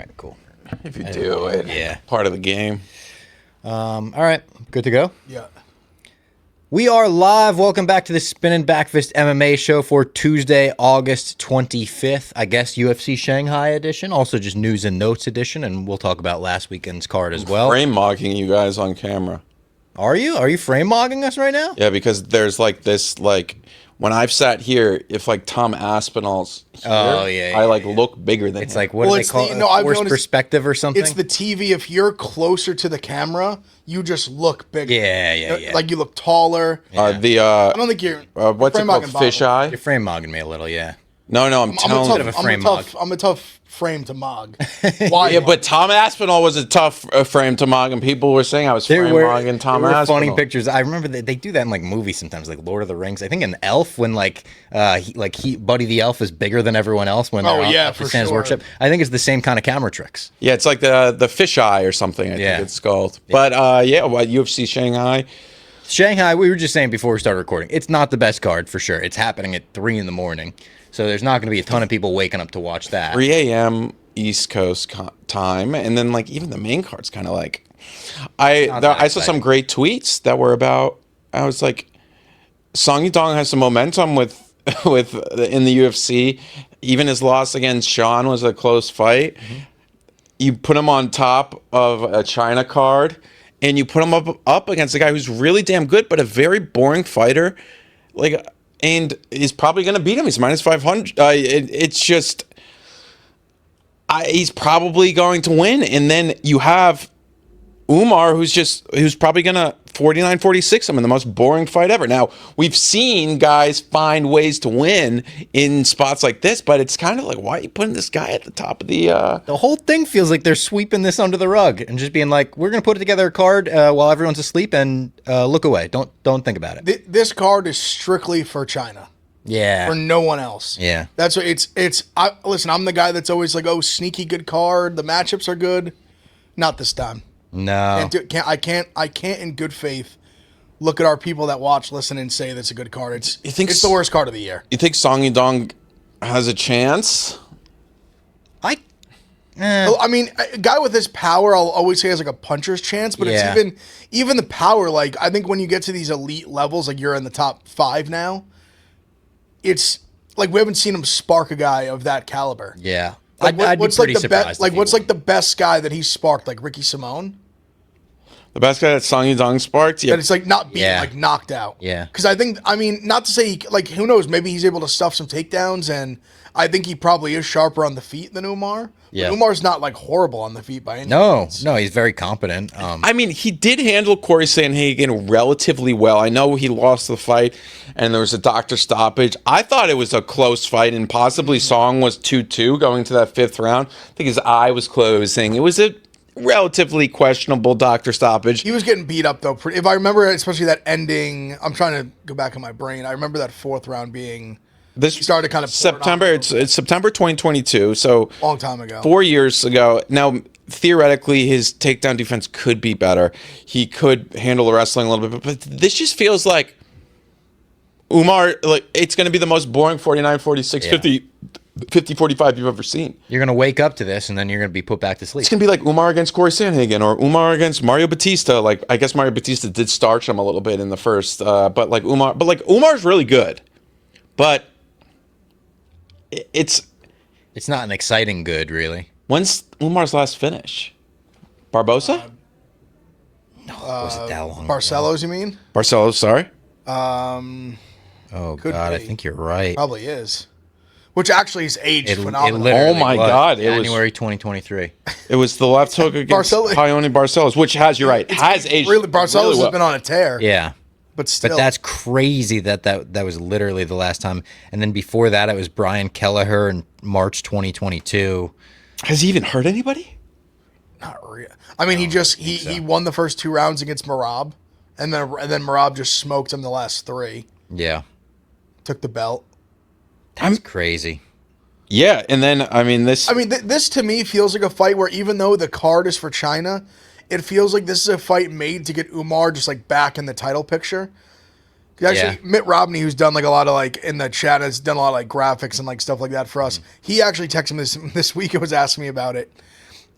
right, cool. If you do it, yeah, part of the game. All right, good to go. Yeah. We are live. Welcome back to the Spinning Backfist MMA show for Tuesday, August 25th. I guess UFC Shanghai edition, also just news and notes edition, and we'll talk about last weekend's card as well. Frame mogging you guys on camera. Are you? Are you frame mogging us right now? Yeah, because there's like this, like, when I've sat here, if like Tom Aspinall's here, I look bigger than it's him. like, what do they call it? Forced perspective or something? It's the TV. If you're closer to the camera, you just look bigger. Yeah. Like you look taller. Yeah. I don't think you're. What's it called? Fisheye? You're frame mogging me a little, yeah. No, I'm telling you. I'm a tough frame to mog. Why? Yeah, but Tom Aspinall was a tough frame to mog, and people were saying I was frame mogging Tom Aspinall. Funny pictures. I remember they do that in like movies sometimes, like Lord of the Rings. I think in Elf, when Buddy the Elf is bigger than everyone else when they're at Santa's workshop. I think it's the same kind of camera tricks. Yeah, it's like the fisheye or something. I think it's called. Yeah. But UFC Shanghai. Shanghai, we were just saying before we started recording, it's not the best card for sure. It's happening at 3 a.m. So there's not going to be a ton of people waking up to watch that. 3 a.m. East Coast time, and then like even the main card's kind of like, I saw some great tweets that were about. I was like, Song Yudong has some momentum with in the UFC. Even his loss against Sean was a close fight. Mm-hmm. You put him on top of a China card, and you put him up against a guy who's really damn good, but a very boring fighter. And he's probably going to beat him. He's minus 500. It's just, he's probably going to win. And then you have Umar, who's probably going to 49-46 him in the most boring fight ever. Now, we've seen guys find ways to win in spots like this, but it's kind of like, why are you putting this guy at the top of the... The whole thing feels like they're sweeping this under the rug and just being like, we're going to put together a card while everyone's asleep and look away. Don't think about it. This card is strictly for China. Yeah. For no one else. Yeah. That's what listen, I'm the guy that's always like, oh, sneaky good card. The matchups are good. Not this time. No. I can't in good faith look at our people that watch, listen, and say that's a good card. It's the worst card of the year. You think Song Yudong has a chance? I mean, a guy with his power, I'll always say has like a puncher's chance, but it's even the power. Like, I think when you get to these elite levels, like you're in the top 5 now, it's like we haven't seen him spark a guy of that caliber. Yeah. Like, what's like the best guy that he's sparked? Like Ricky Simone? The best guy that Song Yudong sparked? Yeah. That it's like not beaten, like knocked out. Yeah. Because I mean, not to say, who knows, maybe he's able to stuff some takedowns, and I think he probably is sharper on the feet than Umar. Yeah. But Umar's not like horrible on the feet by any means. No, he's very competent. I mean, he did handle Corey Sandhagen relatively well. I know he lost the fight, and there was a doctor stoppage. I thought it was a close fight, and possibly Song was 2-2 going to that 5th round. I think his eye was closing. It was a relatively questionable doctor stoppage. He was getting beat up, though. If I remember, especially that ending, I'm trying to go back in my brain. I remember that 4th round being... He started to kind of September. It's September 2022, so long time ago, 4 years ago. Now, theoretically, his takedown defense could be better. He could handle the wrestling a little bit, but this just feels like Umar. Like, it's going to be the most boring 49-46, 50-45 you've ever seen. You're going to wake up to this, and then you're going to be put back to sleep. It's going to be like Umar against Corey Sandhagen or Umar against Mario Batista. Like, I guess Mario Batista did starch him a little bit in the first, but Umar's really good, but. It's not an exciting good, really. When's Umar's last finish? Barbosa? No, was it that long Barcelos, ago? You mean? Barcelos, sorry. Oh, God, I think you're right. Probably is. Which actually is aged phenomenal. Oh, my God. January 2023. It was the left hook against Paioni Barcelos, which you're right, has aged really. Barcelos really well. has been on a tear. Yeah. But still. But that's crazy that was literally the last time. And then before that, it was Brian Kelleher in March 2022. Has he even hurt anybody? Not really. I mean, he won the first 2 rounds against Merab, and then Merab just smoked him the last 3. Yeah. Took the belt. That's crazy. Yeah, and then, this to me feels like a fight where even though the card is for China, it feels like this is a fight made to get Umar just like back in the title picture. Actually, Mitt Romney, who's done like a lot of like in the chat, has done a lot of like graphics and like stuff like that for us. He actually texted me this week and was asking me about it.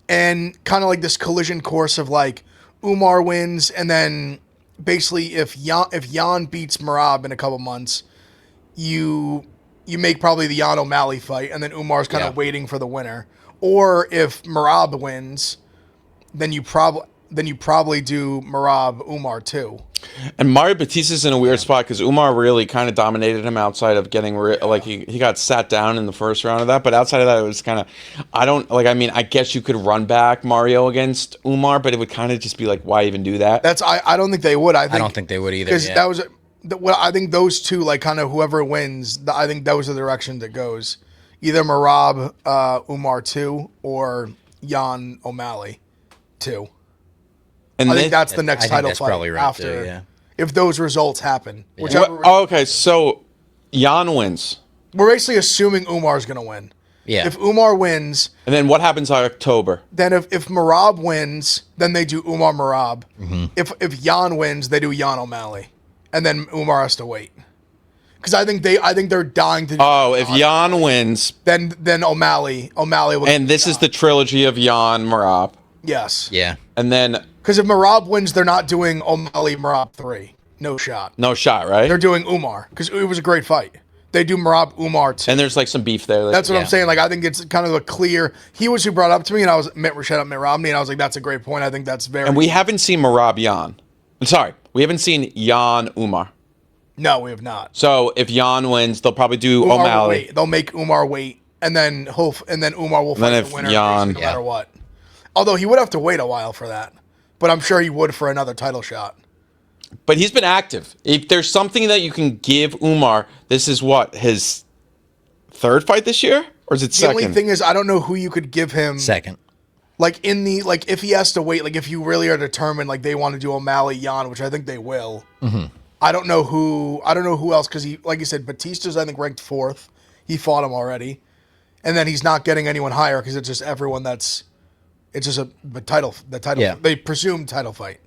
and kind of like this collision course of like Umar wins, and then basically if Jan beats Merab in a couple months, you make probably the Jan O'Malley fight, and then Umar's kind of waiting for the winner. Or if Merab wins, then you probably do Merab Umar too. And Mario Batista's in a weird spot because Umar really kind of dominated him outside of getting he got sat down in the first round of that. But outside of that, it was kind of I guess you could run back Mario against Umar, but it would kind of just be like, why even do that? I don't think they would. I don't think they would either. Because that was I think those two, like kind of whoever wins, I think those are the directions it goes. Either Merab Umar 2 or Jan O'Malley 2. And I think that's the next title fight probably right after, too, yeah. If those results happen. Okay, so Jan wins. We're basically assuming Umar's going to win. Yeah. If Umar wins... And then what happens in October? Then if Merab wins, then they do Umar Merab. Mm-hmm. If Jan wins, they do Jan O'Malley. And then Umar has to wait. Because I think they're dying to do if Jan wins... Then O'Malley will... And this is the trilogy of Jan Merab. Yes. Yeah. And then... Because if Merab wins, they're not doing O'Malley Merab 3. No shot. No shot, right? They're doing Umar. Because it was a great fight. They do Merab Umar 2. And there's like some beef there. That's what I'm saying. Like, I think it's kind of a clear... He was who brought it up to me, and I was... Shout out Mitt Romney, and I was like, that's a great point. I think that's very... And we haven't seen Merab Jan. Sorry. We haven't seen Jan Umar. No, we have not. So if Jan wins, they'll probably do O'Malley. They'll make Umar wait, and then Umar will fight the winner no matter what. Although he would have to wait a while for that. But I'm sure he would for another title shot. But he's been active. If there's something that you can give Umar, this is what, his third fight this year? Or is it second? The only thing is, I don't know who you could give him. Second. Like, if he has to wait, like, if you really are determined, like, they want to do O'Malley, Jan, which I think they will. Mm-hmm. I don't know who else, because he, like you said, Batista's, I think, ranked 4th. He fought him already. And then he's not getting anyone higher, because it's just everyone that's... It's just the title. Yeah. They presume title fight.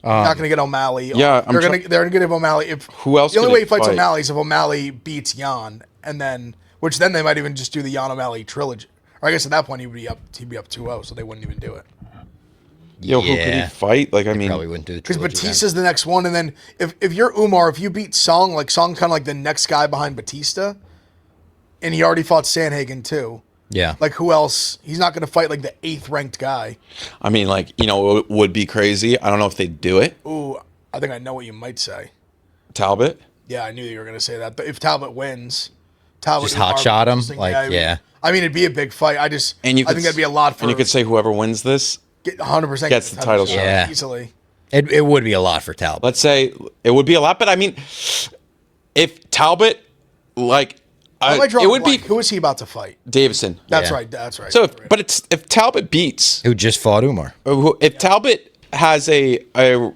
Not going to get O'Malley. Yeah, they're going to give O'Malley. Who else? The only way he fights O'Malley is if O'Malley beats Jan, and then they might even just do the Jan O'Malley trilogy. Or I guess at that point he'd be up 2-0, so they wouldn't even do it. Yo, who could he fight? Like, I mean, probably wouldn't do the because Batista's the next one, and then if you're Umar, if you beat Song, like Song's kind of like the next guy behind Batista, and he already fought Sanhagen too. Yeah. Like, who else? He's not going to fight, like, the 8th ranked guy. I mean, like, it would be crazy. I don't know if they'd do it. Ooh, I think I know what you might say. Talbot? Yeah, I knew you were going to say that. But if Talbot wins, Talbot... Just hot shot him? Like, yeah. I mean, it'd be a big fight. I think that'd be a lot for... And you could say whoever wins this... 100% gets the title shot. Yeah. Easily. It would be a lot for Talbot. Let's say it would be a lot, but I mean, if Talbot, like... it would be... Who is he about to fight? Davison. That's right. So, if Talbot beats... Who just fought Umar. If Talbot has a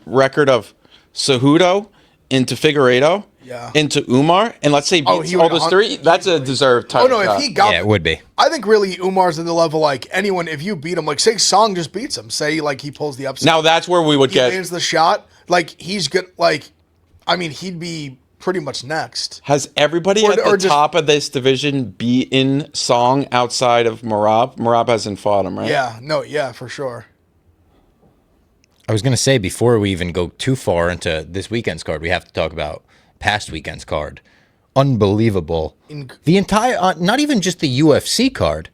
record of Cejudo into Figueiredo, into Umar, and let's say beats all those three, that's a deserved title shot. If he got... Yeah, it would be. I think really Umar's at the level, like, anyone, if you beat him, like, say Song just beats him, say, like, he pulls the upset. Now, that's where we would get... He lands the shot, like, he's good, like, I mean, he'd be... pretty much next. Has everybody at the top of this division beaten Song outside of Merab? Merab hasn't fought him, right? Yeah, for sure. I was going to say, before we even go too far into this weekend's card, we have to talk about past weekend's card. Unbelievable. The entire, not even just the UFC card,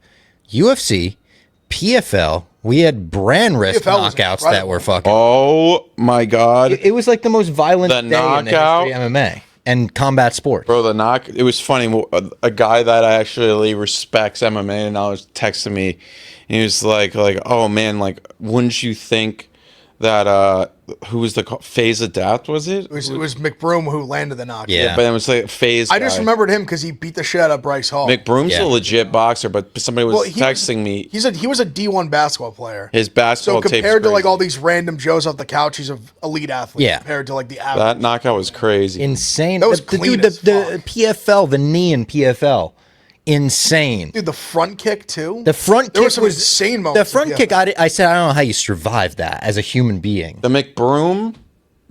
UFC, PFL, we had brand risk knockouts that were fucking... Oh, my God. It was like the most violent day knockout. In the history of MMA. And combat sports. Bro, it was funny. A guy that actually respects MMA and I was texting me, and he was like, oh man, like, wouldn't you think that who was the phase of death? Was it? It was McBroom who landed the knockout. Yeah, but it was like phase. I just remembered him because he beat the shit out of Bryce Hall. McBroom's a legit boxer, but somebody was texting me. He was a D1 basketball player. His basketball tape. So compared to like all these random Joes off the couch, he's an elite athlete. Yeah. Compared to like the average. That knockout was crazy. Insane. That was clean as fuck. The PFL, the knee in PFL. Insane. Dude, the front kick too? The front kick was insane moments. The front kick, I said, I don't know how you survived that as a human being. The McBroom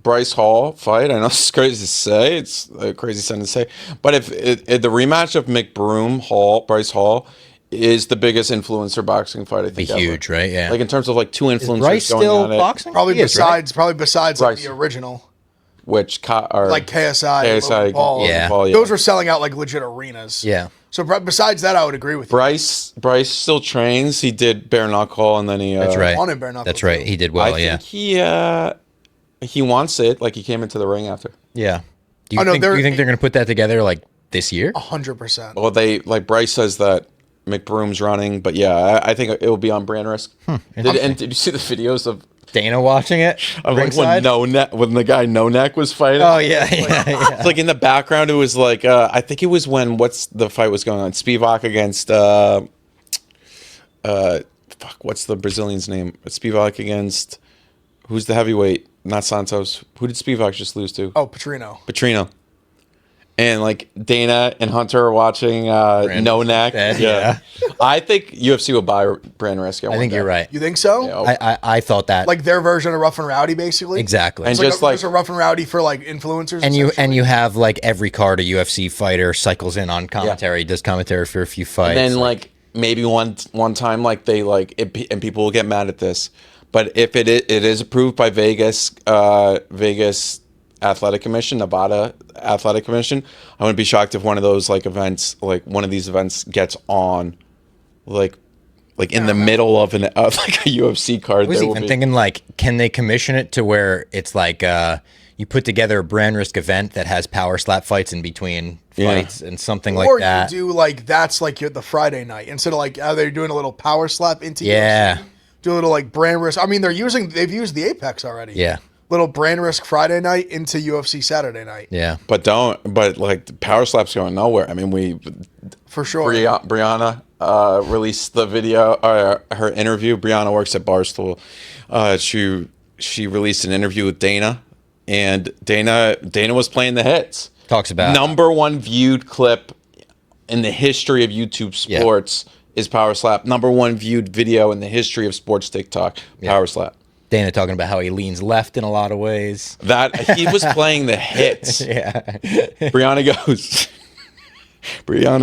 Bryce Hall fight, I know it's crazy to say, it's a crazy sentence to say, but if the rematch of McBroom Bryce Hall is the biggest influencer boxing fight. I think be huge, right? Yeah. Like in terms of like two influencers Bryce going still on it. boxing? Probably He is, right? besides like the original, Which are like KSI, Logan Paul. Yeah. Those were selling out like legit arenas. Yeah. So besides that, I would agree with you. Bryce still trains. He did bare knuckle, and then he. That's right. Wanted bare knuckle, That's right. too. He did well. I think he wants it. Like he came into the ring after. Yeah. Do you think they're going to put that together like this year? 100%. Well, Bryce says that McBroom's running, but yeah, I think it will be on Brand Risk. Did you see the videos of Dana watching it? Like when the guy No Neck was fighting? Oh yeah, yeah. Like in the background, it was like I think it was when what's the fight was going on? Spivak against what's the Brazilian's name? Spivak against who's the heavyweight? Not Santos. Who did Spivak just lose to? Oh, Petrino. And like Dana and Hunter are watching No Neck. Yeah. I think UFC will buy Brand Risk. I think you're right. You think so? Yeah. I thought that. Like their version of Rough and Rowdy, basically. Exactly. And it's just a Rough and Rowdy for like influencers. And you have like every card a UFC fighter cycles in on commentary, does commentary for a few fights. And then like maybe one time like they like it, and people will get mad at this, but if it is approved by Vegas Athletic Commission, Nevada Athletic Commission, I wouldn't be shocked if one of those like events, like one of these events, gets on, like in the middle of like a UFC card. I was even thinking like, can they commission it to where it's like you put together a Brand Risk event that has power slap fights in between fights and something like that. Or you do like that's like the Friday night instead of like they're doing a little power slap into UFC, do a little like Brand Risk. I mean, they've used the Apex already. Yeah. Little Brand Risk Friday night into UFC Saturday night. Yeah. But like the power slap's going nowhere. I mean, for sure. Brianna released the video, her interview. Brianna works at Barstool. She released an interview with Dana, and Dana was playing the hits. Talks about number one viewed clip in the history of YouTube sports is power slap. Number one viewed video in the history of sports TikTok, power slap. Dana talking about how he leans left in a lot of ways. That he was playing the hits. Yeah. Brianna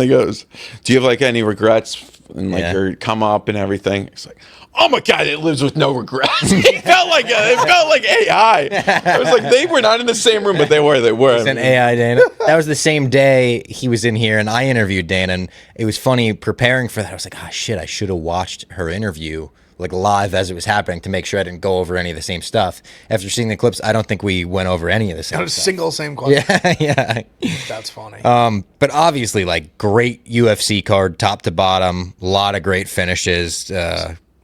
goes, do you have like any regrets in like your come up and everything? It's like, I'm a guy that lives with no regrets. It felt like AI. I was like, they were not in the same room, but they were. It's an AI Dana. That was the same day he was in here and I interviewed Dana, and it was funny preparing for that. I was like, shit, I should have watched her interview like live as it was happening to make sure I didn't go over any of the same stuff. After seeing the clips, I don't think we went over any of the same stuff. Same question. Yeah. That's funny. But obviously, like, great UFC card, top to bottom, a lot of great finishes.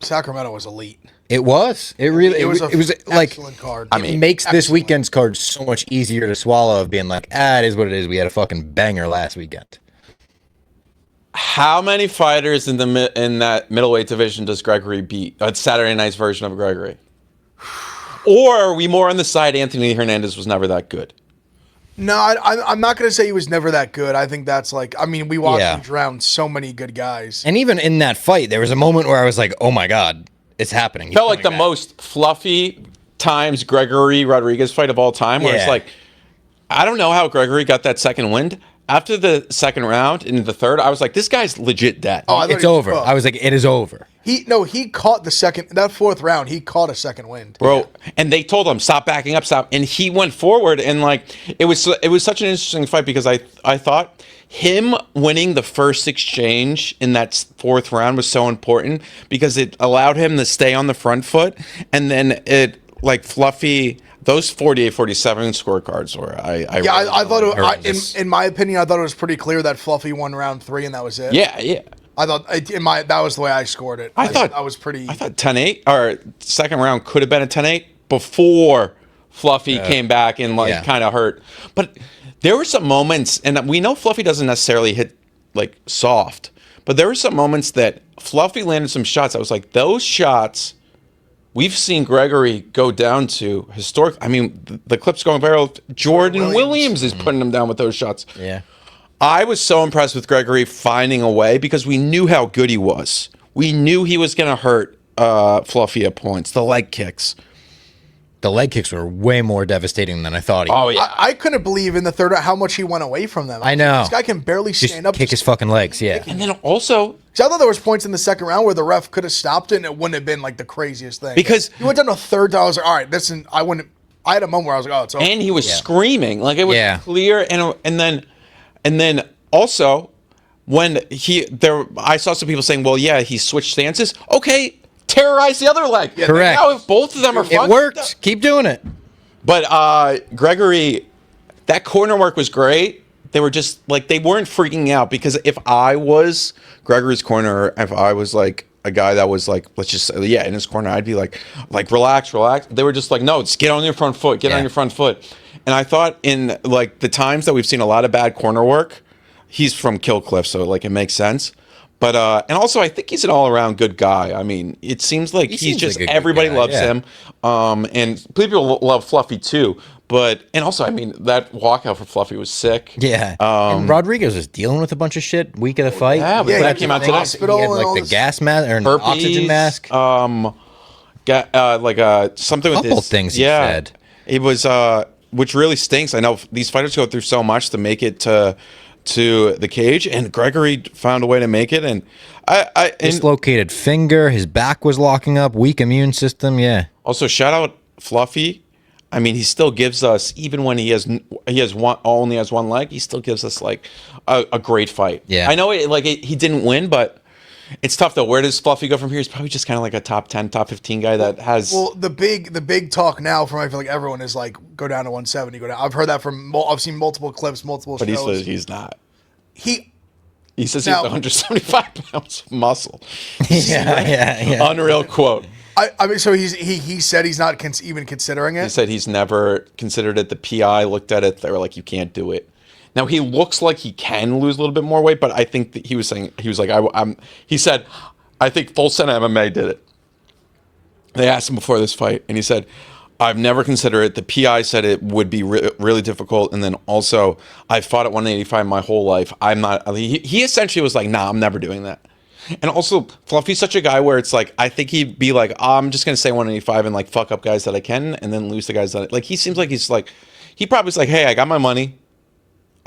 Sacramento was elite. It was. It really. It was like excellent card. I mean, it makes this weekend's card so much easier to swallow. Of being like, it is what it is. We had a fucking banger last weekend. How many fighters in that middleweight division does Gregory beat? Saturday night's version of Gregory, or are we more on the side Anthony Hernandez was never that good? No, I'm not going to say he was never that good. I think that's like, I mean, we watched him drown so many good guys. And even in that fight, there was a moment where I was like, oh my God, it's happening. Felt like the most fluffy times Gregory Rodriguez fight of all time, where it's like, I don't know how Gregory got that second wind. After the second round, in the third, I was like, this guy's legit dead. It's over. I was like, it is over. He caught that fourth round. He caught a second wind. Bro, and they told him, stop backing up, stop. And he went forward, and like, it was such an interesting fight because I thought him winning the first exchange in that fourth round was so important because it allowed him to stay on the front foot, and then it, like, Fluffy... Those 48-47 scorecards were I thought in my opinion, I thought it was pretty clear that Fluffy won round 3 and that was it. Yeah. I thought that was the way I scored it. I thought 10-8 or second round could have been a 10-8 before Fluffy came back and kind of hurt. But there were some moments, and we know Fluffy doesn't necessarily hit like soft, but there were some moments that Fluffy landed some shots. I was like, those shots. We've seen Gregory go down to historic. I mean, the clip's going viral. Jordan Williams is putting him down with those shots. Yeah. I was so impressed with Gregory finding a way because we knew how good he was. We knew he was going to hurt Fluffy at points, the leg kicks. the leg kicks were way more devastating than I thought he would. Oh yeah, I couldn't believe in the third round how much he went away from them. I know. This guy can barely Just stand up. kick his fucking legs, yeah. and then also. I thought there was points in the second round where the ref could have stopped it and it wouldn't have been like the craziest thing. Because he went down to a third time. I was like, all right, I had a moment where I was like, oh, it's over. And he was screaming. Like it was clear. And then also when I saw some people saying, well, yeah, he switched stances. Okay, terrorize the other leg. Yeah, correct. Now if both of them are it worked. Keep doing it. But Gregory, that corner work was great. They were just like, they weren't freaking out, because if I was Gregory's corner, if I was like a guy that was like, let's just say, in his corner, I'd be like relax. They were just like, no, just get on your front foot, get on your front foot. And I thought in like the times that we've seen a lot of bad corner work, he's from Killcliff, so like it makes sense. But and also I think he's an all-around good guy. I mean, it seems like he's just like everybody loves him. And people love Fluffy too. And also, I mean, that walkout for Fluffy was sick. Yeah. And Rodriguez was dealing with a bunch of shit week of the fight. Yeah, but that came out today. Hospital, he had like the gas mask or an herpes, oxygen mask. Something with couple things he said. It was which really stinks. I know these fighters go through so much to make it to the cage, and Gregory found a way to make it. And dislocated finger, his back was locking up, weak immune system. Yeah. Also, shout out Fluffy. I mean, he still gives us, even when he only has one leg, he still gives us like a great fight. Yeah. I know he didn't win, but it's tough though. Where does Fluffy go from here? He's probably just kind of like a top 10, top 15 guy that has. Well, the big talk now from, I feel like everyone is like, go down to 170, go down. I've heard that from, I've seen multiple clips, multiple shows. But he says he's not. He says he's 175 pounds of muscle. Yeah. Unreal quote. I mean, so he said he's not even considering it. He said he's never considered it. The PI looked at it. They were like, you can't do it. Now he looks like he can lose a little bit more weight, but I think that he was like, he said, I think Full Send MMA did it. They asked him before this fight, and he said, I've never considered it. The PI said it would be really difficult, and then also I fought at 185 my whole life. I'm not. He essentially was like, nah, I'm never doing that. And also, Fluffy's such a guy where it's like, I think he'd be like, I'm just going to say 185 and like fuck up guys that I can and then lose the guys that like, he seems like he probably's like, hey, I got my money.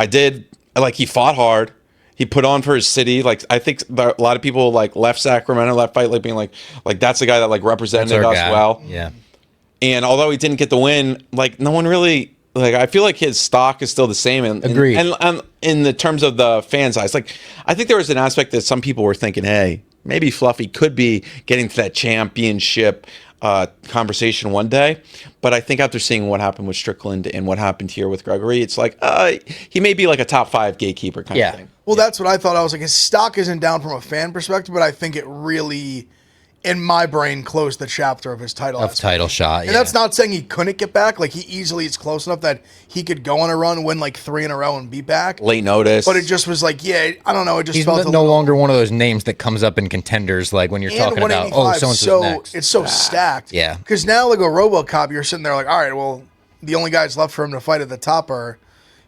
I did. Like, he fought hard. He put on for his city. Like, I think a lot of people like left Sacramento, that fight, like being like that's the guy that like represented us well. Yeah. And although he didn't get the win, like no one really, like I feel like his stock is still the same. Agreed. And in the terms of the fan size, like I think there was an aspect that some people were thinking, hey, maybe Fluffy could be getting to that championship conversation one day. But I think after seeing what happened with Strickland and what happened here with Gregory, it's like he may be like a top 5 gatekeeper kind of thing. Well, that's what I thought. I was like, his stock isn't down from a fan perspective, but I think it really, in my brain, closed the chapter of his title shot. And that's not saying he couldn't get back. Like, he easily is close enough that he could go on a run, win like 3 in a row, and be back. Late notice. But it just was like, I don't know. It just he's felt no longer one of those names that comes up in contenders, like when you're talking about, so-and-so's next. It's so stacked. Yeah. Because now, like a Robocop, you're sitting there like, all right, well, the only guys left for him to fight at the top are,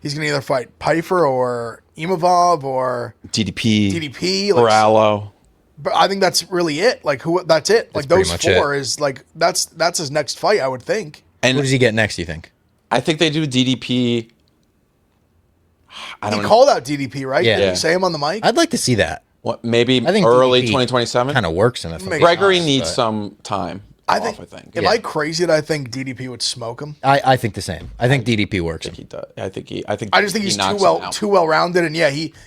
he's going to either fight Pfeiffer or Imavov or DDP, like, Morallo. But I think that's really it. Like that's it. Like those 4 is like that's his next fight, I would think. And who does he get next, you think? I think they do DDP. He called out DDP, right? Yeah. Did you say him on the mic? I'd like to see that. What, maybe I think early DDP 2027? kind of works in it. Gregory needs some time. I think. Am I crazy that I think DDP would smoke him? I think the same. I think DDP works. I think he does. I just think he's too well rounded, and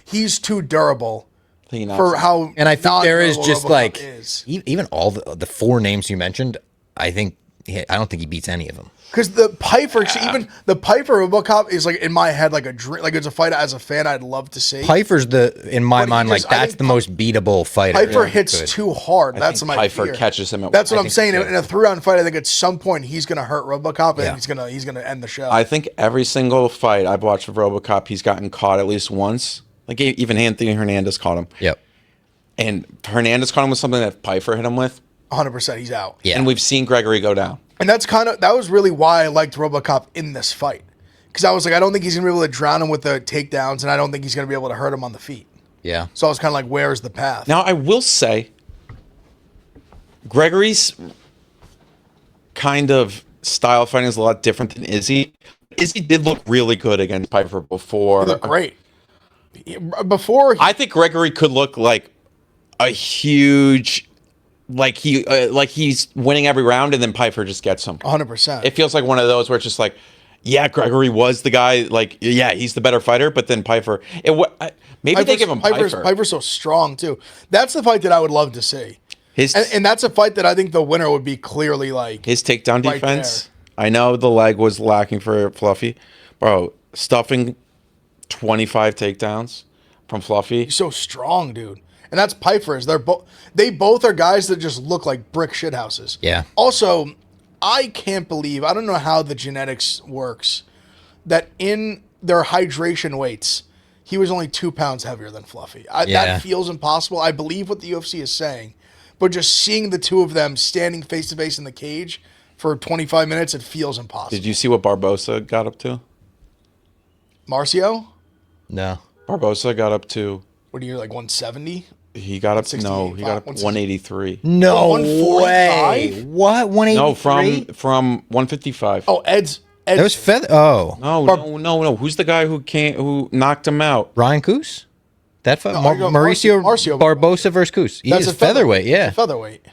he's too durable for how. And I think there is just Robocop like is. Even all the 4 names you mentioned. I don't think he beats any of them. Because the Pfeiffer, even the Pfeiffer Robocop is like in my head like a dream. Like it's a fight as a fan I'd love to see. Pfeiffer's in my mind, like that's the most beatable fighter. Pfeiffer hits too hard. That's my Pfeiffer fear. catches him. That's what I'm saying. In a 3-round fight, I think at some point he's gonna hurt Robocop and he's gonna end the show. I think every single fight I've watched of Robocop, he's gotten caught at least once. Like even Anthony Hernandez caught him. Yep. And Hernandez caught him with something that Pfeiffer hit him with. 100%, he's out. Yeah. And we've seen Gregory go down. And that was really why I liked Robocop in this fight. Because I was like, I don't think he's going to be able to drown him with the takedowns, and I don't think he's going to be able to hurt him on the feet. Yeah. So I was kind of like, where's the path? Now, I will say, Gregory's kind of style of fighting is a lot different than Izzy. Izzy did look really good against Piper before. He looked great. I think Gregory could look like a huge, like he's winning every round, and then Piper just gets him. 100%. It feels like one of those where it's just like, yeah, Gregory was the guy. Like, yeah, he's the better fighter, but then Piper. Maybe they give him Piper. Piper's so strong too. That's the fight that I would love to see. And that's a fight that I think the winner would be clearly like his takedown right defense. there. I know the leg was lacking for Fluffy, bro. Stuffing 25 takedowns from Fluffy. He's so strong, dude. And that's Piper's. They both are guys that just look like brick shithouses. Yeah. Also, I can't believe, I don't know how the genetics works, that in their hydration weights, he was only 2 pounds heavier than Fluffy. That feels impossible. I believe what the UFC is saying, but just seeing the two of them standing face to face in the cage for 25 minutes, it feels impossible. Did you see what Barbosa got up to? Marcio? No. Barbosa got up to... What are you, like 170? He got up to 183. No way. What? 183? No, from 155. Oh, Ed's that was feather. Oh. No. Who's the guy who knocked him out? Ryan Coos? That fight? No, Mauricio Barbosa versus Coos. He is featherweight, yeah. Featherweight.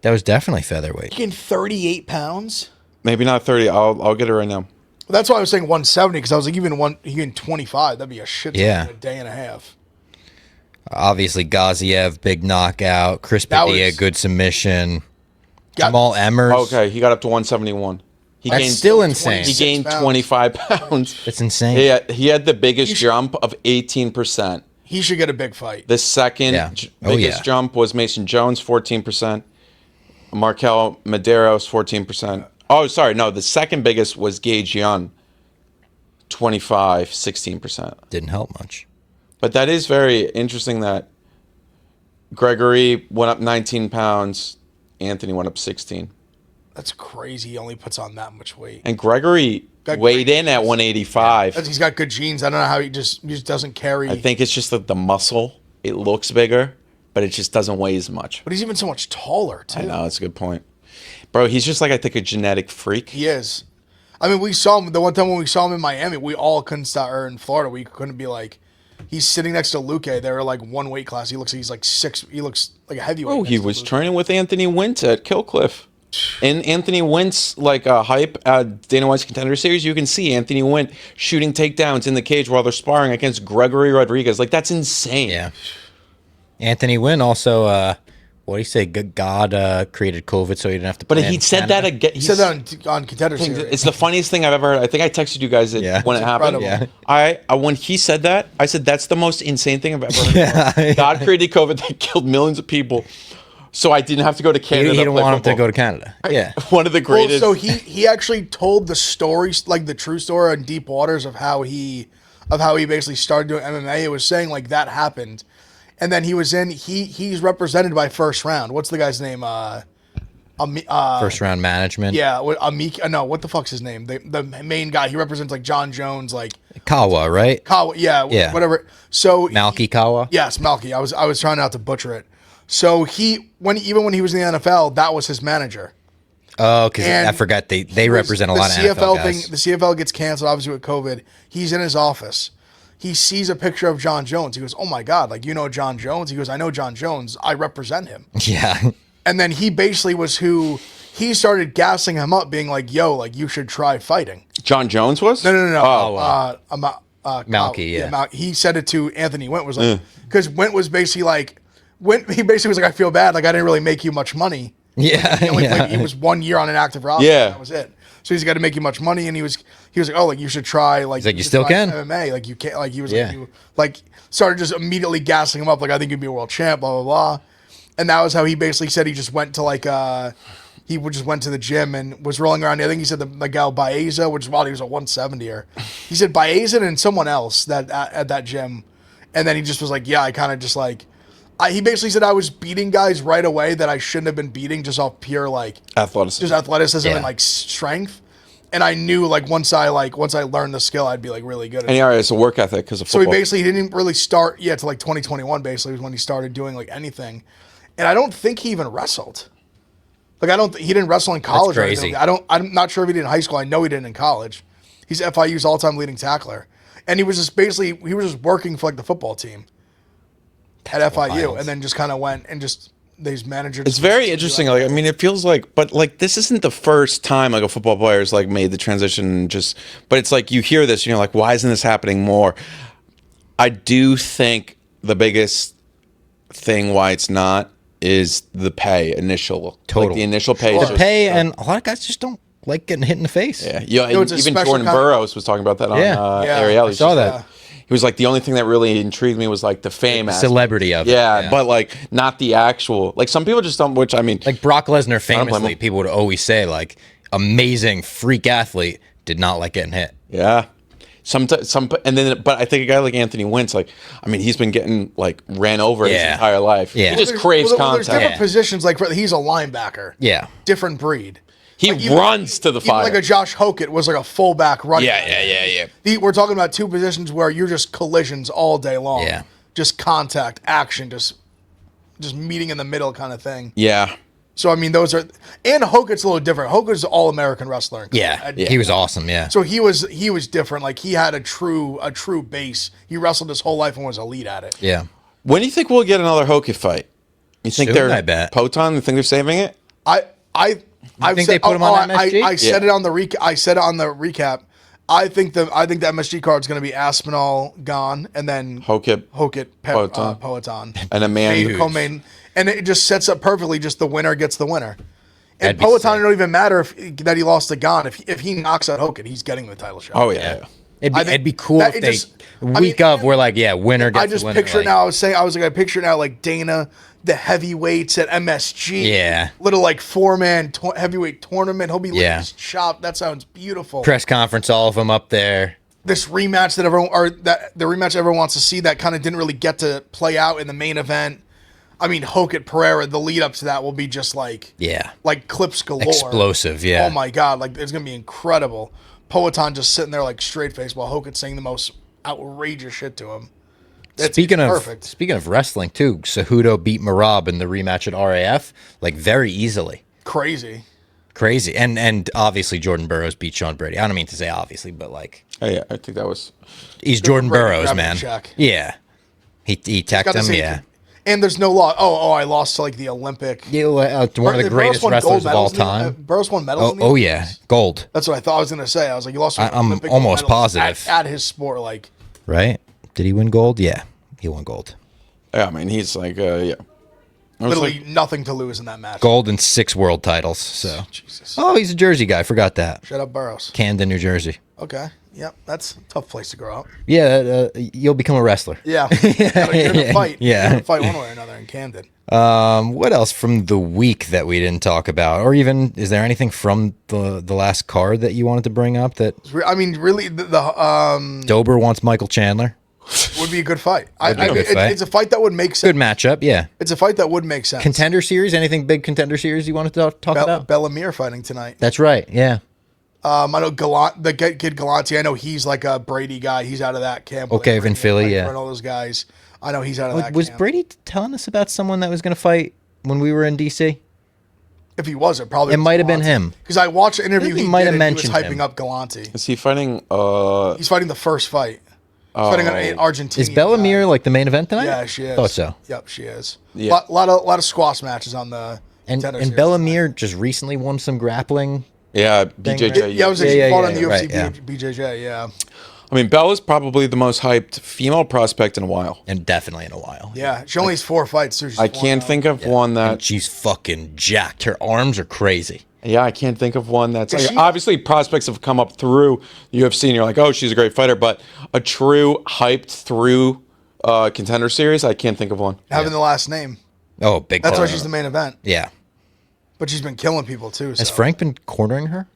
That was definitely featherweight. He gained 38 pounds? Maybe not 30. I'll get it right now. Well, that's why I was saying 170, because I was like, he gained 25. That'd be a shit ton in a day and a half. Obviously, Gaziev, big knockout. Chris Padilla, good submission. Jamal Emmers. Okay, he got up to 171. That's still insane. He gained 25 pounds. That's insane. He had the biggest jump of 18%. He should get a big fight. The second biggest jump was Mason Jones, 14%. Markel Medeiros, 14%. Oh, sorry. No, the second biggest was Gage Young, 16%. Didn't help much. But that is very interesting that Gregory went up 19 pounds, Anthony went up 16. That's crazy. He only puts on that much weight. And Gregory weighed in at 185. He's got good genes. I don't know how he just doesn't carry. I think it's just that the muscle, it looks bigger, but it just doesn't weigh as much. But he's even so much taller, too. I know, that's a good point. Bro, he's just like, I think, a genetic freak. He is. I mean, we saw him, the one time when we saw him in Miami, we all couldn't stop, or in Florida, we couldn't be like, he's sitting next to Luque. They're like one weight class. He looks like he's like 6, he looks like a heavyweight. Oh, he was training with Anthony Wentz at Killcliff. In Anthony Wentz, like a hype Dana White's Contender Series, you can see Anthony Wentz shooting takedowns in the cage while they're sparring against Gregory Rodriguez. Like, that's insane. Yeah. Anthony Wynn also, what do you say? God created COVID so he didn't have to play. But he said that again. He said that on Contender Series. It's the funniest thing I've ever heard. I think I texted you guys when it happened. Yeah. When he said that, I said, that's the most insane thing I've ever heard. God created COVID that killed millions of people. So I didn't have to go to Canada. He didn't want him to go to Canada. Yeah. One of the greatest. Well, so he actually told the story, like the true story on Deep Waters of how he basically started doing MMA. It was saying like that happened. And then he's represented by First Round. What's the guy's name? First Round Management. Yeah, no, what the fuck's his name? The main guy. He represents like John Jones, like Kawa, right? Kawa, yeah. Whatever. So Malky Kawa? Yes, Malky. I was trying not to butcher it. So when he was in the NFL, that was his manager. Oh, because I forgot they represent a lot of NFL guys. The CFL gets canceled, obviously, with COVID. He's in his office. He sees a picture of John Jones. He goes, oh, my God, like, you know John Jones? He goes, I know John Jones. I represent him. Yeah. And then he basically was he started gassing him up, being like, yo, like, you should try fighting. John Jones was? No. Oh, Malky, yeah. He said it to Anthony Went, was like, because Went was basically like, he basically was like, I feel bad. Like, I didn't really make you much money. Yeah. He was 1 year on an active roster. Yeah. That was it. So he's got to make you much money. And he was like, oh, like, you should try. Like, he's like, you still can. MMA. Like, you can't. Like, he was like, started just immediately gassing him up. Like, I think you'd be a world champ, blah, blah, blah. And that was how he basically said he just went to, like, he just went to the gym and was rolling around. I think he said the gal Baeza, which is wild. He was a 170er. He said Baeza and someone else at that gym. And then he just was like, yeah, I kind of just like, he basically said I was beating guys right away that I shouldn't have been beating just off pure like athleticism and like strength. And I knew like once I learned the skill, I'd be like really good at it. And it's a work ethic because of football. So he didn't really start yet to like 2021 basically was when he started doing like anything. And I don't think he even wrestled. Like he didn't wrestle in college. That's crazy. I'm not sure if he did in high school. I know he didn't in college. He's FIU's all-time leading tackler, and he was just working for like the football team at FIU, and then just kind of went and just these managers. It's very interesting. Like, I mean, it feels like, but like this isn't the first time like a football player's like made the transition. But it's like you hear this, and you're like, why isn't this happening more? I do think the biggest thing why it's not is the pay initial. Totally. Like the initial pay. The pay, and a lot of guys just don't like getting hit in the face. Yeah. Even Jordan Burroughs was talking about that on Ariel. I saw that. He was like, the only thing that really intrigued me was like the fame aspect. Celebrity of it. Yeah, but like not the actual. Like some people just don't. Which I mean, like Brock Lesnar famously, people would always say like amazing freak athlete, did not like getting hit. Yeah. But I think a guy like Anthony Wentz, like, I mean, he's been getting like ran over his entire life. Yeah. He just craves contact. There's different positions. Like he's a linebacker. Yeah. Different breed. He runs to the fire. Like a Josh Hokett was like a fullback running. Yeah. We're talking about two positions where you're just collisions all day long. Yeah. Just contact, action, just meeting in the middle kind of thing. Yeah. So, I mean, those are... And Hokett's a little different. Hokett's an all-American wrestler. Yeah. He was awesome, yeah. So he was different. Like, he had a true base. He wrestled his whole life and was elite at it. Yeah. When do you think we'll get another Hokett fight? You think Soon, I bet. Poton? You think they're saving it? I think they put him on MSG? I said it on the recap. I think the MSG card's going to be Aspinall gone, and then Hokett, Poetan, and a man co-main, and it just sets up perfectly. Just the winner gets the winner. And Poetan, it don't even matter that he lost to Gon. If he knocks out Hokett, he's getting the title shot. Oh yeah. It'd be cool if we're like, winner gets the winner. I just picture it now. I picture it now like Dana, the heavyweights at MSG. Yeah. Little like 4-man heavyweight tournament. He'll be licking his chop. That sounds beautiful. Press conference, all of them up there. This rematch the rematch everyone wants to see that kind of didn't really get to play out in the main event. I mean, Hokett Pereira, the lead up to that will be just like clips galore. Explosive, yeah. Oh my God, like it's gonna be incredible. Poetan just sitting there like straight face while Hokett saying the most outrageous shit to him. Speaking of wrestling too, Cejudo beat Merab in the rematch at RAF like very easily. Crazy. And obviously Jordan Burroughs beat Sean Brady. I don't mean to say obviously, but like I think that was he's Jordan Burroughs, man. Yeah. He tacked him, yeah. And there's no law. I lost to like the Olympic. Yeah, one of the greatest wrestlers of all time. Burroughs won medals. Oh yeah, gold. That's what I thought I was gonna say. I was like, you lost. I'm Olympic almost positive at his sport, like. Right? Did he win gold? Yeah, he won gold. Yeah, I mean he's like literally nothing to lose in that match. Gold and 6 world titles. So. Jesus. Oh, he's a Jersey guy. Forgot that. Shut up, Burroughs. Camden, New Jersey. Okay. Yep, that's a tough place to grow up. Yeah, you'll become a wrestler. Yeah, you're gonna fight. Yeah, you're gonna fight one way or another in Camden. What else from the week that we didn't talk about, or even is there anything from the last card that you wanted to bring up? That I mean, really, the Dober wants Michael Chandler. Would be a good fight. It's a fight that would make sense. Good matchup, yeah. It's a fight that would make sense. Contender series? Anything big contender series you wanted to talk about? Bellamere fighting tonight. That's right. Yeah. I know the kid Galante. I know he's like a Brady guy. He's out of that camp. Okay, in Philly, yeah. And all those guys. I know he's out of that camp. Was Brady telling us about someone that was going to fight when we were in DC? If he was, it might have been him. Because I watched an interview. He might have mentioned he was hyping up Galante. Is he fighting? He's fighting the first fight. He's fighting an Argentinian. Is Bellamere like the main event tonight? Yeah, she is. Thought so. Yep, she is. Yeah. Lot of squash matches on the. And Bellamere just recently won some grappling. Yeah, BJJ. Right? Yeah, she fought on the UFC right, BJJ. Yeah. I mean, Bella's probably the most hyped female prospect in a while. And definitely in a while. Yeah, she only has 4 fights. So I can't think of one that... And she's fucking jacked. Her arms are crazy. Yeah, I can't think of one that's... Like, obviously, prospects have come up through the UFC, and you're like, oh, she's a great fighter. But a true hyped through contender series, I can't think of one. Having the last name. Oh, big That's why she's the main event. Yeah. But she's been killing people, too. Has Frank been cornering her?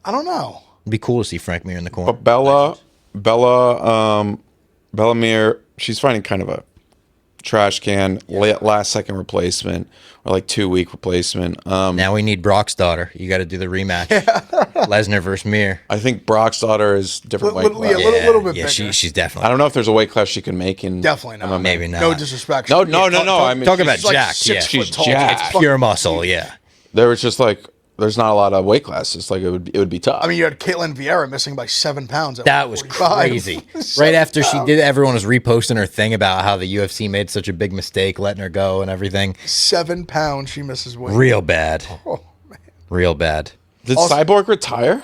I don't know. It'd be cool to see Frank Mir in the corner. But Bellamere, she's fighting kind of a trash can, last second replacement, or like 2-week replacement. Now we need Brock's daughter. You got to do the rematch. Lesnar versus Mir. I think Brock's daughter is different weight class. A little bit bigger. She's definitely. I don't know if there's a weight class she can make in. Definitely not. Maybe not. No disrespect. No. I mean, talk about like jacked. she's Yeah, jacked. it's pure muscle. Yeah. there was just like there's not a lot of weight classes. Like it would be tough. I mean, you had Caitlin Vieira missing by 7 pounds. That was 45. crazy. Right after she did, everyone was reposting her thing about how the UFC made such a big mistake letting her go and everything. 7 pounds she misses weight. Real bad. Oh, man. Real bad. Did Cyborg retire?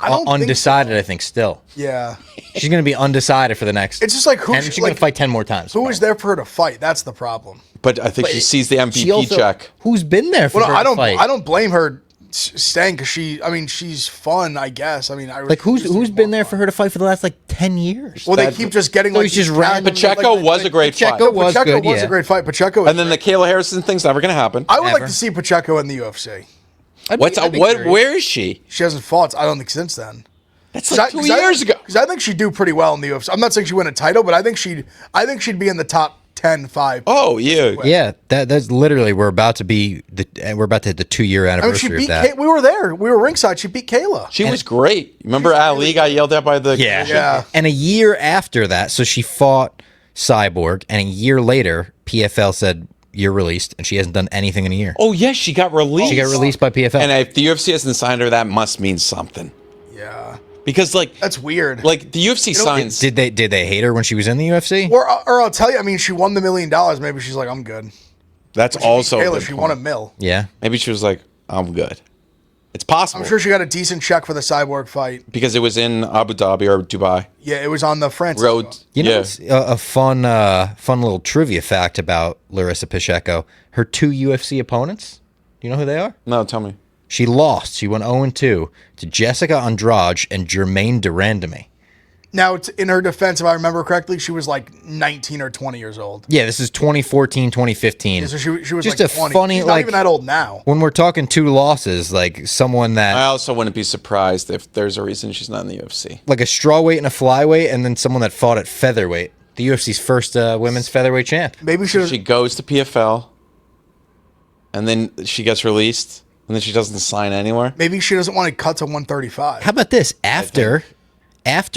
I don't undecided, think so. I think, still. Yeah. She's going to be undecided for the next. It's just like who she's going to fight 10 more times. Who is there for her to fight? That's the problem. But I think she sees the MVP check. Who's been there for her to fight? I don't blame her staying because she's fun, I guess. I mean, who's been there for her to fight for the last 10 years? Well, they keep just getting like just random. Pacheco was a great fight. Pacheco was a great fight. Pacheco, and then the Kayla Harrison thing's never going to happen. I would like to see Pacheco in the UFC. Where is she? She hasn't fought. I don't think since then. That's like 2 years ago. Because I think she'd do pretty well in the UFC. I'm not saying she'd win a title, but I think she'd be in the top 10, 5. Oh yeah, yeah. That's literally we're about to hit the 2-year anniversary of that. We were there. We were ringside. She beat Kayla. She was great. Remember Ali got yelled at by the yeah. And a year after that, so she fought Cyborg, and a year later, PFL said you're released, and she hasn't done anything in a year. Oh yes, she got released. She got released by PFL, and if the UFC hasn't signed her, that must mean something. Yeah. Because that's weird. Like the UFC signs. Did they hate her when she was in the UFC? Or I'll tell you. I mean, she won the $1 million. Maybe she's like, I'm good. That's also Kayla. She won $1 million. Yeah. Maybe she was like, I'm good. It's possible. I'm sure she got a decent check for the Cyborg fight because it was in Abu Dhabi or Dubai. Yeah, it was on the Francis road. You know, it's a fun little trivia fact about Larissa Pacheco. Her 2 UFC opponents. Do you know who they are? No, tell me. She lost. She went 0-2 to Jessica Andrade and Germaine Durandamy. Now, in her defense, if I remember correctly, she was like 19 or 20 years old. Yeah, this is 2014, 2015. Yeah, so she was just like a 20. funny, She's not even that old now. When we're talking 2 losses, like someone that... I also wouldn't be surprised if there's a reason she's not in the UFC. Like a strawweight and a flyweight, and then someone that fought at featherweight. The UFC's first women's featherweight champ. Maybe she goes to PFL, and then she gets released, and then she doesn't sign anywhere. Maybe she doesn't want to cut to 135. How about this? After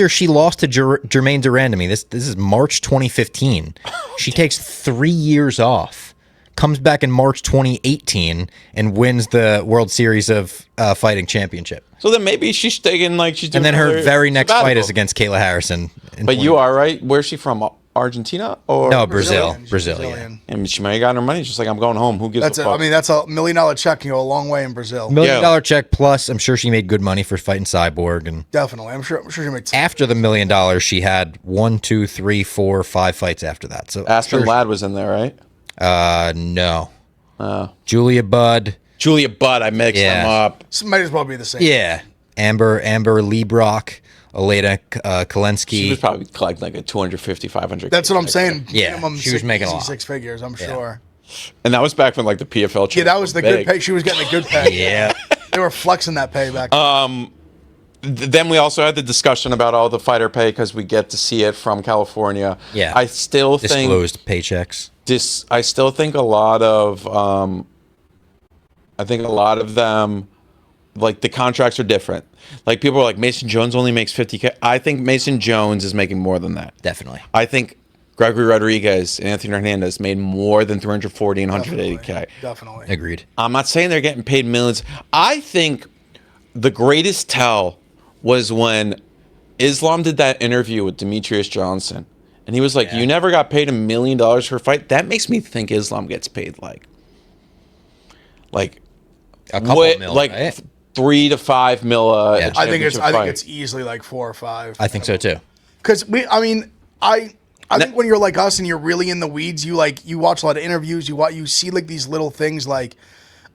she lost to Germaine Durandamy, this is March 2015. She takes 3 years off, comes back in March 2018, and wins the World Series of Fighting Championship. So then maybe she's taking she's doing. And then her very next fight is against Kayla Harrison. But you are right. Where's she from? Argentina or no? Brazil. Yeah. And she might have gotten her money. She's like, I'm going home. Who gives a fuck? I mean, that's $1 million check. Can go a long way in Brazil. $1 million check plus. I'm sure she made good money for fighting Cyborg, and definitely. I'm sure she made. After the $1 million, she had 1, 2, 3, 4, 5 fights after that. So Aspen Ladd was in there, right? No. Julia Budd. I mixed them up. So might as well be the same. Yeah. Amber Liebrock, Elena Kolensky. She was probably collecting like a 250, 500. That's what I'm saying. Yeah, minimum she was making a lot. 6 figures, I'm sure. And that was back when the PFL. Yeah, that was the good pay. She was getting a good pay. Yeah, they were flexing that pay back then. Then we also had the discussion about all the fighter pay because we get to see it from California. Yeah, I still think disclosed paychecks. I still think a lot of them, like the contracts are different. Like people are like, Mason Jones only makes $50K. I think Mason Jones is making more than that. Definitely. I think Gregory Rodriguez and Anthony Hernandez made more than $340 and $180K. Definitely. Agreed. I'm not saying they're getting paid millions. I think the greatest tell was when Islam did that interview with Demetrius Johnson. And he was like, you never got paid $1 million for a fight? That makes me think Islam gets paid like a couple mil, right? 3 to 5 mil. Yeah. I think it's easily like 4 or 5. I think so too. Because I think when you're like us and you're really in the weeds, you watch a lot of interviews. You see like these little things. Like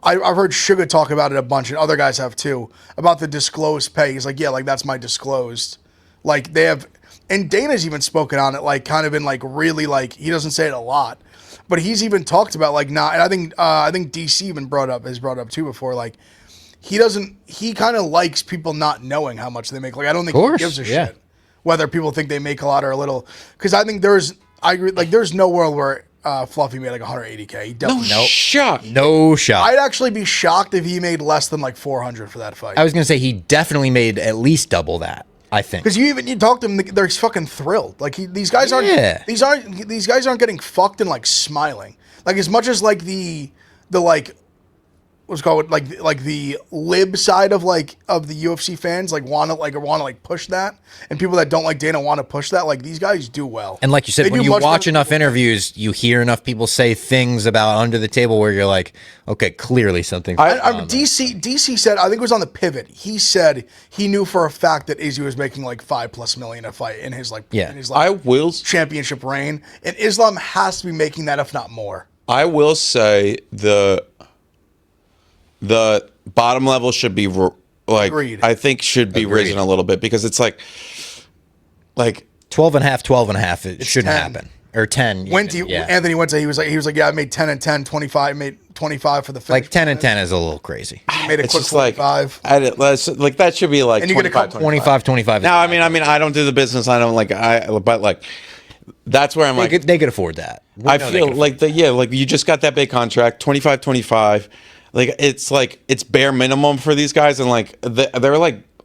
I've heard Sugar talk about it a bunch, and other guys have too, about the disclosed pay. He's like, yeah, like that's my disclosed. Like they have, and Dana's even spoken on it, like kind of in like really like he doesn't say it a lot, but he's even talked about like not. And I think DC even has brought up too before, like. He kind of likes people not knowing how much they make. Like, I don't think he gives a shit whether people think they make a lot or a little. Because I think there's no world where Fluffy made like 180K. No shot. I'd actually be shocked if he made less than like 400 for that fight. I was going to say he definitely made at least double that, I think. Because you talk to them, they're fucking thrilled. Like these guys aren't getting fucked and like smiling. Like as much as like the like what's called like the lib side of the UFC fans want to push that, and people that don't like Dana want to push that. Like these guys do well. And like you said, when you watch enough interviews, you hear enough people say things about under the table where you're like, okay, clearly something. DC said, I think it was on the Pivot. He said he knew for a fact that Izzy was making like $5+ million a fight in his championship reign, and Islam has to be making that, if not more. I will say the bottom level should be Agreed. I think should be risen a little bit, because it's like 12 and a half. It shouldn't 10. happen. Or 10. Anthony Wentz, he was like, yeah, I made 10 and 10, 25, made 25 for the finish. Like 10 and 10 is a little crazy. He made a quick 25. Like that should be like and you 25. Now, I mean, I don't do the business. I don't but like that's where I'm they could afford that. I feel like you just got that big contract, 25. Like it's bare minimum for these guys, and like they're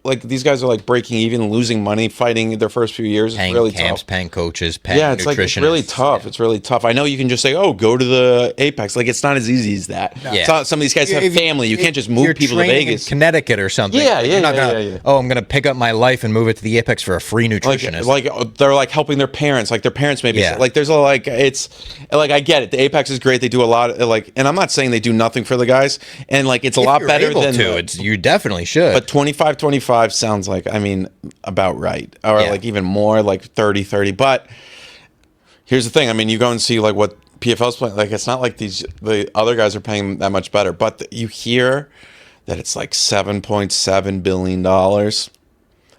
like these guys are like breaking even, losing money, fighting their first few years. Paying it's really camps, tough. paying coaches, paying nutritionists. It's like it's really tough. It's really tough. I know you can just say, "Oh, go to the Apex." Like it's not as easy as that. No. Yeah. Some of these guys have family. You can't just move people to Vegas, in Connecticut or something. Yeah. Oh, I'm gonna pick up my life and move it to the Apex for a free nutritionist. Like they're like helping their parents. Like their parents maybe. Yeah. Like there's it's like I get it. The Apex is great. They do a lot of, and I'm not saying they do nothing for the guys. And like it's a lot better than you definitely should. But 25 sounds like, I mean, about right, or like even more, like 30. But here's the thing. I mean, you go and see like what PFL's playing. Like it's not like the other guys are paying that much better. But you hear that it's like $7.7 billion.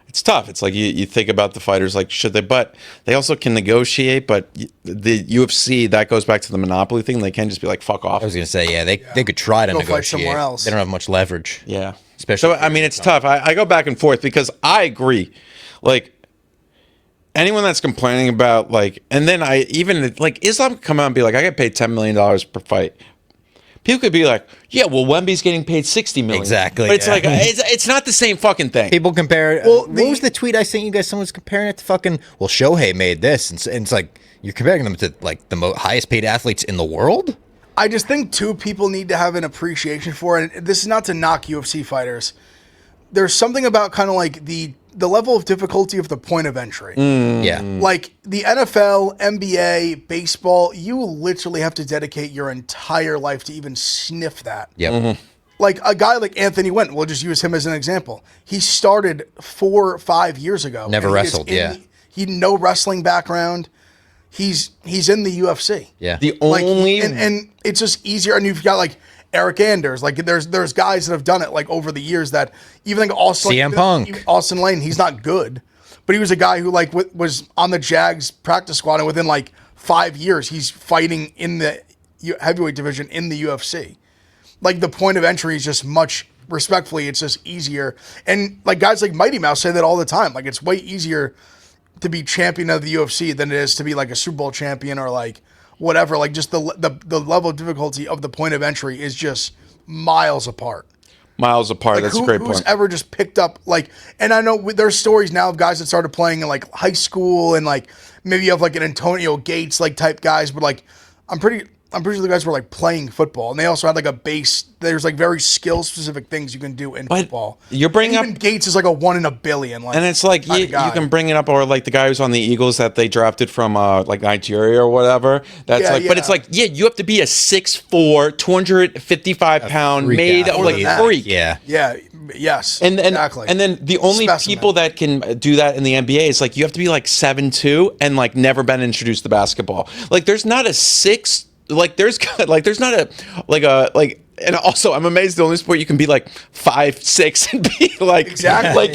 It's tough. It's like you think about the fighters, like should they? But they also can negotiate. But the UFC, that goes back to the monopoly thing. They can't just be like, fuck off. I was gonna say, they could try to negotiate. Fight somewhere else. They don't have much leverage. Yeah. Especially. So I mean, it's tough. I go back and forth because I agree. Like anyone that's complaining about and then Islam could come out and be like, I get paid $10 million per fight. People could be like, yeah, well, Wemby's getting paid $60 million. Exactly. But it's like it's not the same fucking thing. People compare. Well, what was the tweet I sent you guys? Someone's comparing it to fucking. Well, Shohei made this, and it's like you're comparing them to like the highest paid athletes in the world. I just think people need to have an appreciation for it. And this is not to knock UFC fighters. There's something about kind of like the level of difficulty of the point of entry. Yeah. Like the NFL, NBA, baseball, you literally have to dedicate your entire life to even sniff that. Yep. Mm-hmm. Like a guy like Anthony Went, we'll just use him as an example. He started 4 or 5 years ago. Never wrestled, he had no wrestling background. He's in the UFC. Yeah. The only and it's just easier. And you've got like Eric Anders. Like there's guys that have done it like over the years that even like CM Punk, Austin Lane. He's not good, but he was a guy who like was on the Jags practice squad, and within like 5 years he's fighting in the heavyweight division in the UFC. Like the point of entry is just much. Respectfully, it's just easier. And like guys like Mighty Mouse say that all the time. Like it's way easier to be champion of the UFC than it is to be like a Super Bowl champion or like whatever. Like just the level of difficulty of the point of entry is just miles apart. Like that's a great point. Who's ever just picked up and I know there's stories now of guys that started playing in like high school and like maybe you have like an Antonio Gates like type guys, but like I'm pretty sure the guys were like playing football, and they also had like a base. There's like very skill specific things you can do in football. You're bringing up Gates is like a 1 in a billion, and it's like you can bring it up, or like the guy who's on the Eagles that they drafted from like Nigeria or whatever. That's but it's like you have to be a 6'4", 255-pound made of like freak. Yes. And exactly. And then the only people that can do that in the NBA is like you have to be like 7'2" and like never been introduced to basketball. Like there's not a 6. There's not and also I'm amazed the only sport you can be like 5'6" and be like exactly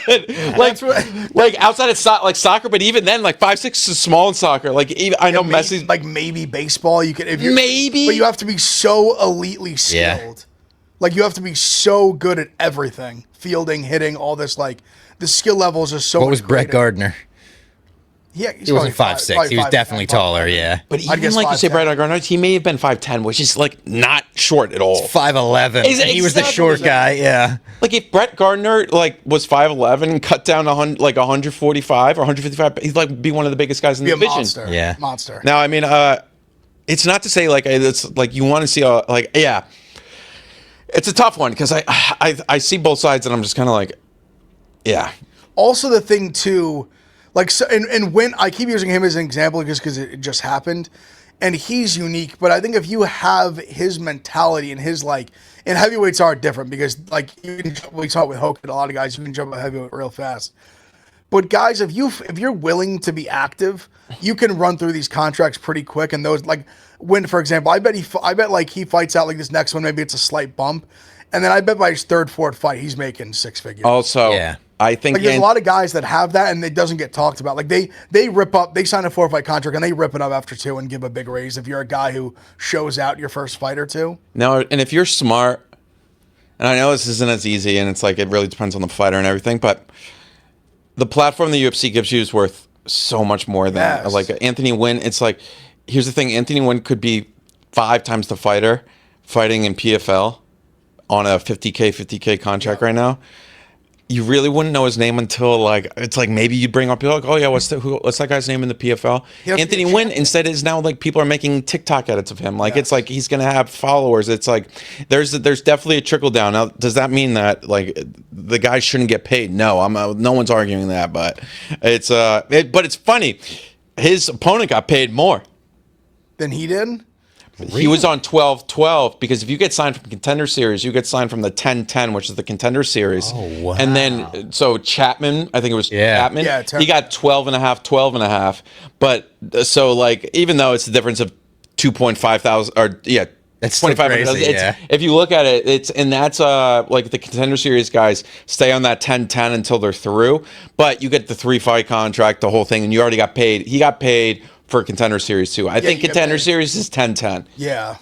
good. like outside of soccer, but even then like 5'6" is small in soccer. Like even I know Messi's like maybe baseball you could but you have to be so elitely skilled. Yeah. Like you have to be so good at everything, fielding, hitting, all this. Like the skill level is just so. What was Brett Gardner? Yeah, he wasn't 5'6". He was definitely taller. Yeah, but even like you say, Brett Gardner, he may have been 5'10", which is like not short at all. 5'11". He was the short guy. Yeah. Like if Brett Gardner like was 5'11" and cut down 145 or 155, he'd like be one of the biggest guys in the division. Monster. Yeah, monster. Now I mean, it's not to say like it's like you want to see It's a tough one because I see both sides and I'm just kind of like, yeah. Also, the thing too, like, so, and when I keep using him as an example just because it just happened, and he's unique. But I think if you have his mentality and his like, and heavyweights are different because like we saw it with Hogan, a lot of guys you can jump a heavyweight real fast. But guys, if you're willing to be active, you can run through these contracts pretty quick. And those like when, for example, I bet like he fights out like this next one, maybe it's a slight bump, and then I bet by his third, fourth fight, he's making six figures. Also, yeah. I think like there's a lot of guys that have that and it doesn't get talked about. Like they sign a 4-fight contract and they rip it up after 2 and give a big raise if you're a guy who shows out your first fight or 2. No, and if you're smart, and I know this isn't as easy and it's like it really depends on the fighter and everything, but the platform the UFC gives you is worth so much more than like Anthony Wynn. It's like, here's the thing, Anthony Wynn could be 5 times the fighter fighting in PFL on a 50K contract right now. You really wouldn't know his name until like it's like maybe you bring up people like, oh yeah, what's that guy's name in the PFL? Anthony Wynn instead is now like people are making TikTok edits of him. Like it's like he's gonna have followers. It's like there's definitely a trickle down. Now does that mean that like the guy shouldn't get paid? No, no one's arguing that, but it's funny. His opponent got paid more than he did. Really? He was on 12-12 because if you get signed from Contender Series, you get signed from the 10-10, which is the Contender Series. Oh, wow. And then, so Chapman, I think it was Chapman, he got 12.5. But so like, even though it's the difference of 2.5 thousand, or that's 2,500. If you look at it, that's like the Contender Series guys stay on that 10-10 until they're through. But you get the 3-fight contract, the whole thing, and you already got paid. He got paid for Contender Series too. I think Contender Series is 10-10. Yeah.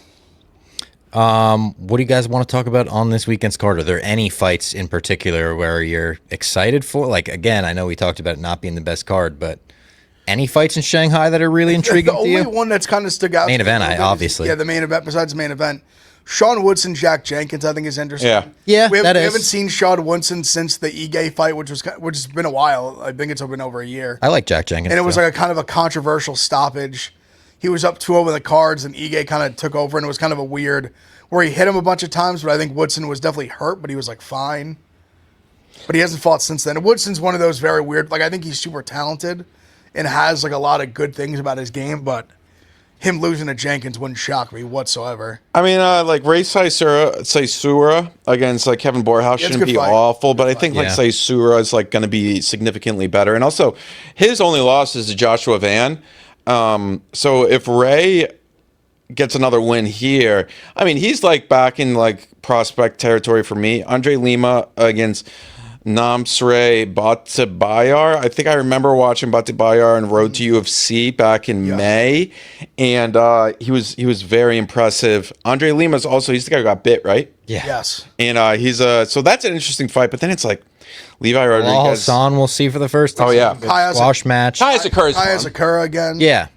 What do you guys want to talk about on this weekend's card? Are there any fights in particular where you're excited for? Like, again, I know we talked about it not being the best card, but any fights in Shanghai that are really intriguing to you? The only one that's kind of stuck out. Main event, obviously. The main event, besides the main event. Sean Woodson, Jack Jenkins, I think is interesting. Yeah, we haven't seen Sean Woodson since the Ige fight, which has been a while. I think it's been over a year. I like Jack Jenkins. And it was like a kind of a controversial stoppage. He was up 2-0 with the cards, and Ige kind of took over, and it was kind of a weird where he hit him a bunch of times, but I think Woodson was definitely hurt, but he was like fine. But he hasn't fought since then. And Woodson's one of those very weird, like I think he's super talented and has like a lot of good things about his game, but him losing to Jenkins wouldn't shock me whatsoever. I mean, like Ray Saisura against like Kevin Borhaus shouldn't be awful, but I think like Saisura is like going to be significantly better. And also, his only loss is to Joshua Van. So if Ray gets another win here, I mean, he's like back in like prospect territory for me. Andre Lima against Namsre Batibayar. I think I remember watching Batibayar on Road to UFC back in May, and he was very impressive. Andre Lima's also, he's the guy who got bit, right? Yeah. Yes. And he's so that's an interesting fight. But then it's like Levi Rodriguez. Hassan we'll see for the first time. Oh yeah, squash match. Kai Asakura again. Yeah.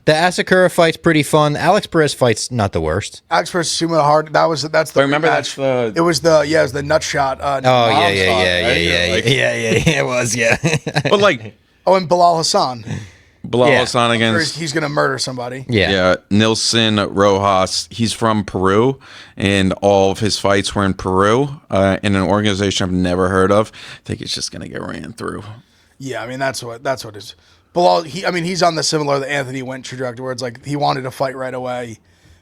The Asakura fight's pretty fun. The Alex Perez fight's not the worst. Alex Perez Suma Hard. That's the. Remember match. It was the nut shot. Yeah. It was But like, and Bilal Hassan. Hassan against. He's gonna murder somebody. Yeah. Nilson Rojas. He's from Peru, and all of his fights were in Peru, in an organization I've never heard of. I think it's just gonna get ran through. Yeah, I mean that's what it is. Bilal, he's on the similar the Anthony Wynn trajectory where it's like he wanted to fight right away,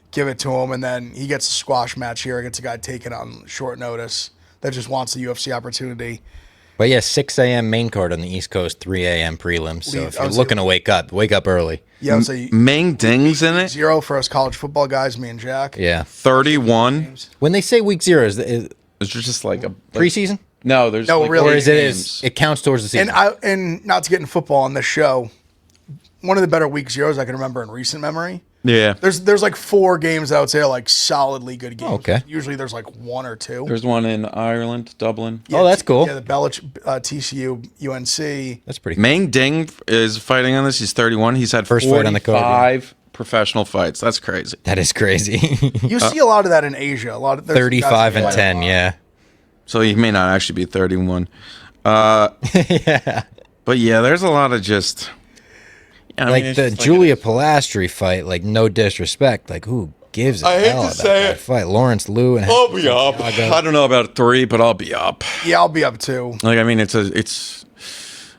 give it to him, and then he gets a squash match here against a guy taken on short notice that just wants the UFC opportunity. But yeah, 6 a.m. main card on the East Coast, 3 a.m. prelims. So if you're looking to wake up early. Yeah, I'll say Meng Ding's in it. 0 for us college football guys, me and Jack. Yeah, 31. When they say week 0, is it's just like a preseason? No, there's no like really. Or it counts towards the season. And not to get in football on this show, one of the better week 0s I can remember in recent memory. Yeah. There's like 4 games that I would say are like solidly good games. Okay. Usually there's like 1 or 2. There's one in Ireland, Dublin. Yeah, that's cool. Yeah, the Belich, TCU, UNC. That's pretty cool. Meng Ding is fighting on this. He's 31. He's had First fight on the card, 45 professional fights. That's crazy. That is crazy. You see a lot of that in Asia. A lot of 35 and 10, yeah. So he may not actually be 31. Yeah. But yeah, there's a lot of just... Like the Julia Pilastri fight, like no disrespect, like gives a I hate hell to about say that it. fight. Lawrence Liu and I'll be up. I don't know about 3, but I'll be up. Yeah, I'll be up too. Like, I mean, it's.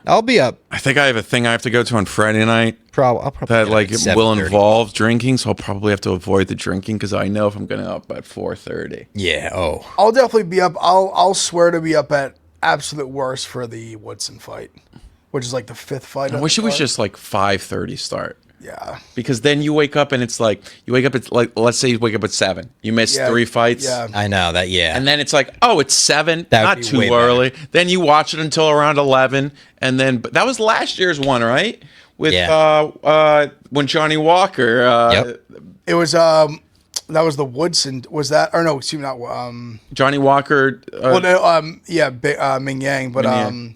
I'll be up. I think I have a thing I have to go to on Friday night. I'll probably that get up like at will 7:30. involve drinking, so I'll probably have to avoid the drinking because I know if I'm going up at 4:30. Yeah. Oh. I'll definitely be up. I'll swear to be up at absolute worst for the Woodson fight, which is like the 5th fight. I wish it was just like 5:30 start. Yeah. Because then you wake up and it's like you wake up at like let's say you wake up at 7. You miss 3 fights. Yeah. I know that. Yeah. And then it's like, oh, it's 7, That would not be too way early. Then you watch it until around 11, and then but that was last year's one, right? With when Johnny Walker. Yep. It was that was the Woodson. Was that or no? Excuse me, not Johnny Walker. Ming Yang. But Ming Yang.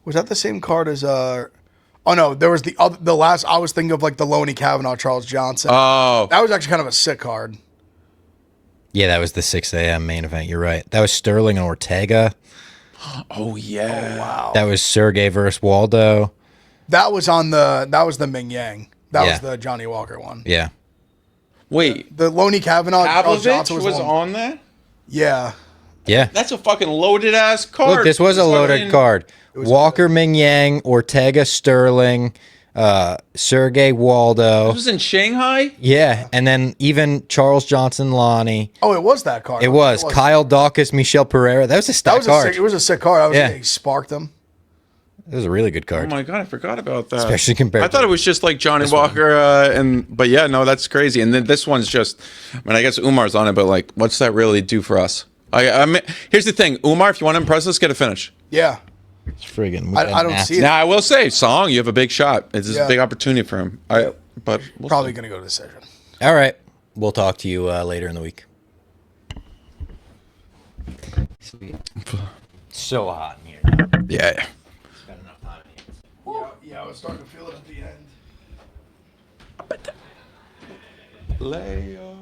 was that the same card as Oh no, there was the last. I was thinking of like the Loney Kavanaugh, Charles Johnson. Oh, that was actually kind of a sick card. Yeah, that was the 6 a.m. main event. You're right. That was Sterling and Ortega. Oh yeah. Oh, wow. That was Sergey versus Waldo. That was the Ming Yang. That was the Johnny Walker one. Yeah. Wait, the Loney Kavanaugh, Charles Johnson was on that? Yeah. Yeah. That's a fucking loaded ass card. Look, this was a loaded card. Walker, Ming Yang, Ortega, Sterling, Sergey Waldo. This was in Shanghai? Yeah, and then even Charles Johnson, Lonnie. Oh, it was that card. It was Kyle Dawkins, Michelle Pereira. That was a stacked card. It was a sick card. He sparked them. It was a really good Oh card. my god, I forgot about that. Especially compared I thought it was just like Johnny Walker, but yeah, no, that's crazy. And then this one's just, I mean, I guess Umar's on it, but like, what's that really do for us? I mean, here's the thing, Umar, if you want to impress us, get a finish. Yeah. It's friggin' I don't see it. Now, I will say, Song, you have a big shot. It's a big opportunity for him. But we'll probably see. going to go to decision. All right. We'll talk to you later in the week. Sweet. So hot in here. Yeah. Spent enough time in here. Yeah, I was starting to feel it at the end. Leo.